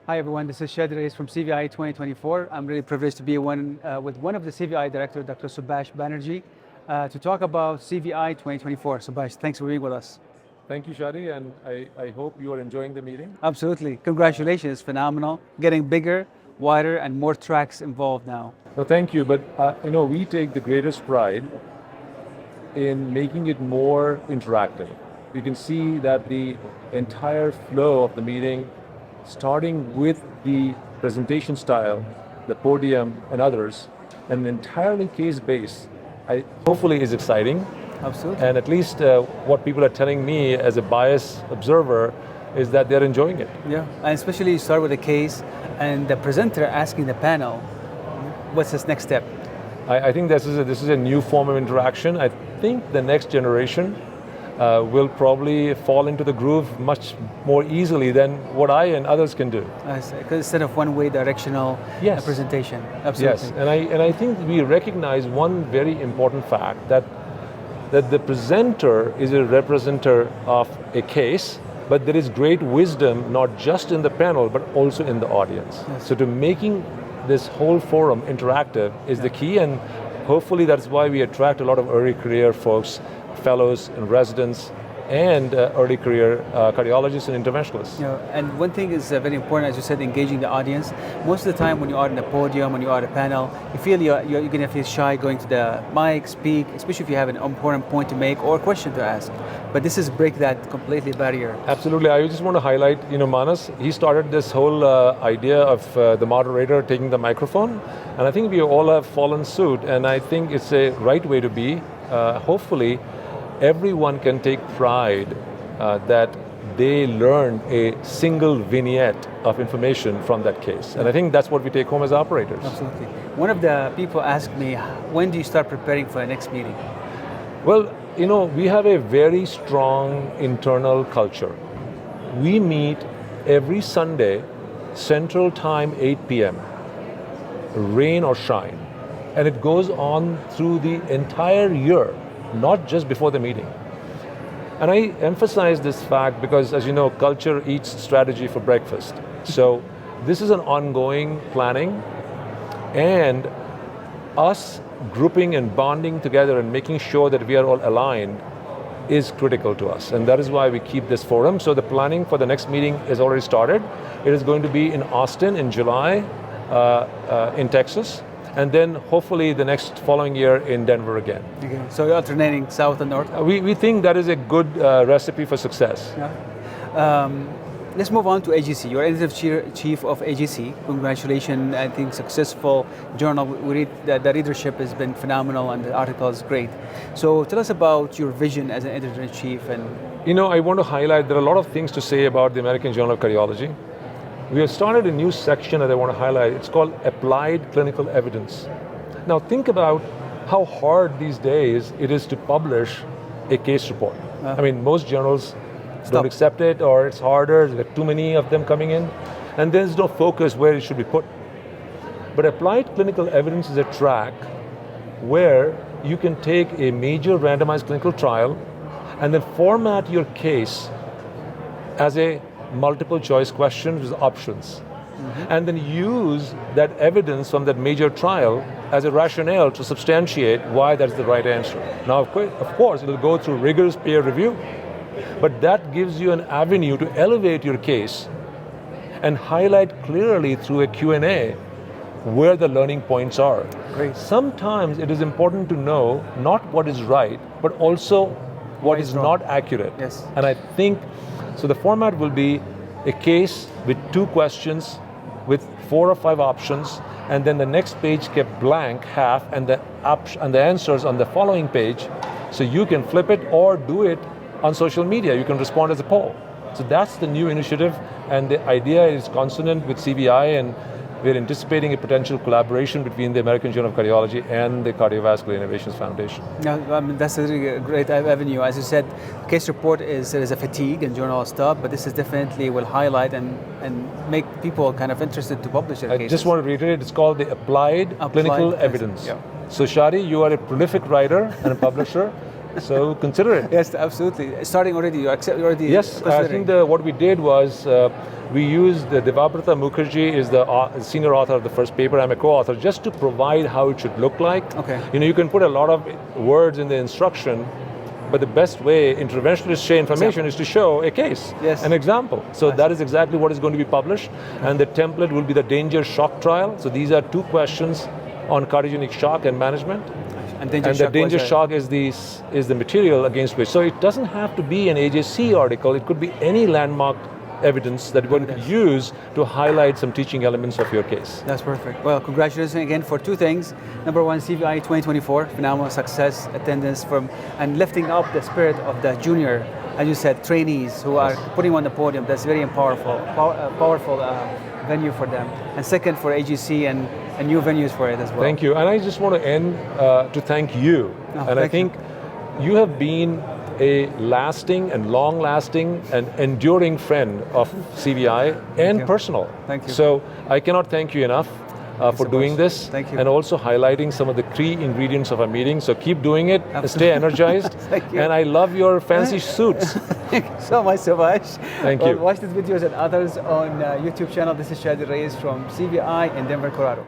Hi everyone, this is Shadi Reis from CVI 2024. I'm really privileged to be with one of the CVI director, Dr. Subhash Banerjee, to talk about CVI 2024. Subhash, thanks for being with us. Thank you, Shadi, and I hope you are enjoying the meeting. Absolutely, congratulations, phenomenal. Getting bigger, wider, and more tracks involved now. No, thank you, but we take the greatest pride in making it more interactive. You can see that the entire flow of the meeting, starting with the presentation style, the podium and others, and entirely case-based, hopefully is exciting. Absolutely. And at least what people are telling me as a biased observer is that they're enjoying it. Yeah, and especially you start with a case and the presenter asking the panel, what's his next step? I think this is a new form of interaction. I think the next generation will probably fall into the groove much more easily than what I and others can do. Because instead of one-way directional presentation. Absolutely. Yes, and I think we recognize one very important fact, that the presenter is a representative of a case, but there is great wisdom not just in the panel but also in the audience. Yes. So to making this whole forum interactive is the key, and hopefully that's why we attract a lot of early career folks, fellows and residents, and early career cardiologists and interventionalists. You know, and one thing is very important, as you said, engaging the audience. Most of the time when you are in a podium, when you are at a panel, you feel you're going to feel shy going to the mic, speak, especially if you have an important point to make or a question to ask. But this is break that completely barrier. Absolutely. I just want to highlight, Manas, he started this whole idea of the moderator taking the microphone, and I think we all have followed suit, and I think it's a right way to be. Hopefully, everyone can take pride that they learned a single vignette of information from that case. And I think that's what we take home as operators. Absolutely. One of the people asked me, when do you start preparing for the next meeting? Well, we have a very strong internal culture. We meet every Sunday, Central Time, 8 p.m., rain or shine. And it goes on through the entire year, not just before the meeting. And I emphasize this fact because, as you know, culture eats strategy for breakfast. So this is an ongoing planning, and us grouping and bonding together and making sure that we are all aligned is critical to us. And that is why we keep this forum. So the planning for the next meeting is already started. It is going to be in Austin in July, in Texas, and then hopefully the next following year in Denver again. Okay. So you're alternating south and north? We think that is a good recipe for success. Yeah. Let's move on to AGC. You're editor-chief of AGC. Congratulations, I think successful journal. We read the readership has been phenomenal and the article is great. So tell us about your vision as an editor-in-chief. And I want to highlight, there are a lot of things to say about the American Journal of Cardiology. We have started a new section that I want to highlight. It's called Applied Clinical Evidence. Now think about how hard these days it is to publish a case report. I mean, most journals don't accept it, or it's harder, there are too many of them coming in, and there's no focus where it should be put. But applied clinical evidence is a track where you can take a major randomized clinical trial and then format your case as a multiple choice question with options. And then use that evidence from that major trial as a rationale to substantiate why that's the right answer. Now, of course, it'll go through rigorous peer review, but that gives you an avenue to elevate your case and highlight clearly through a Q&A where the learning points are. Great. Sometimes it is important to know not what is right, but also what is not accurate. Yes. And I think, so the format will be a case with 2 questions with 4 or 5 options, and then the next page kept blank, half, and the answers on the following page, so you can flip it or do it on social media. You can respond as a poll. So that's the new initiative, and the idea is consonant with CVI, and we're anticipating a potential collaboration between the American Journal of Cardiology and the Cardiovascular Innovations Foundation. Yeah, that's a really great avenue. As you said, case report there is a fatigue and journal stuff, but this is definitely will highlight and make people kind of interested to publish their cases. I just want to reiterate, it's called the Applied Clinical Evidence. Yeah. So Shadi, you are a prolific writer and a publisher. So consider it. Yes, absolutely. Starting already, you already. Yes, I think what we did was we used Devabrata Mukherjee is the senior author of the first paper. I'm a co-author, just to provide how it should look like. Okay. You can put a lot of words in the instruction, but the best way interventionists share information is to show a case, an example. So that is exactly what is going to be published, and the template will be the danger shock trial. So these are 2 questions on cardiogenic shock and management. And the danger shock is the material against which. So it doesn't have to be an AJC article, it could be any landmark evidence that one could use to highlight some teaching elements of your case. That's perfect. Well, congratulations again for 2 things. Number 1, CVI 2024, phenomenal success, attendance and lifting up the spirit of the junior, as you said, trainees who are putting on the podium. That's very powerful venue for them. And second, for AGC and new venues for it as well. Thank you. And I just want to end to thank you. I think you have been a lasting and long-lasting and enduring friend of CVI and personal. Thank you. So I cannot thank you enough for doing this. Thank you. And also highlighting some of the key ingredients of our meeting. So keep doing it, stay energized. Thank you. And I love your fancy suits. Thank you so much, Subhash. Thank you. Watch these videos and others on YouTube channel. This is Shadi Reyes from CVI in Denver, Colorado.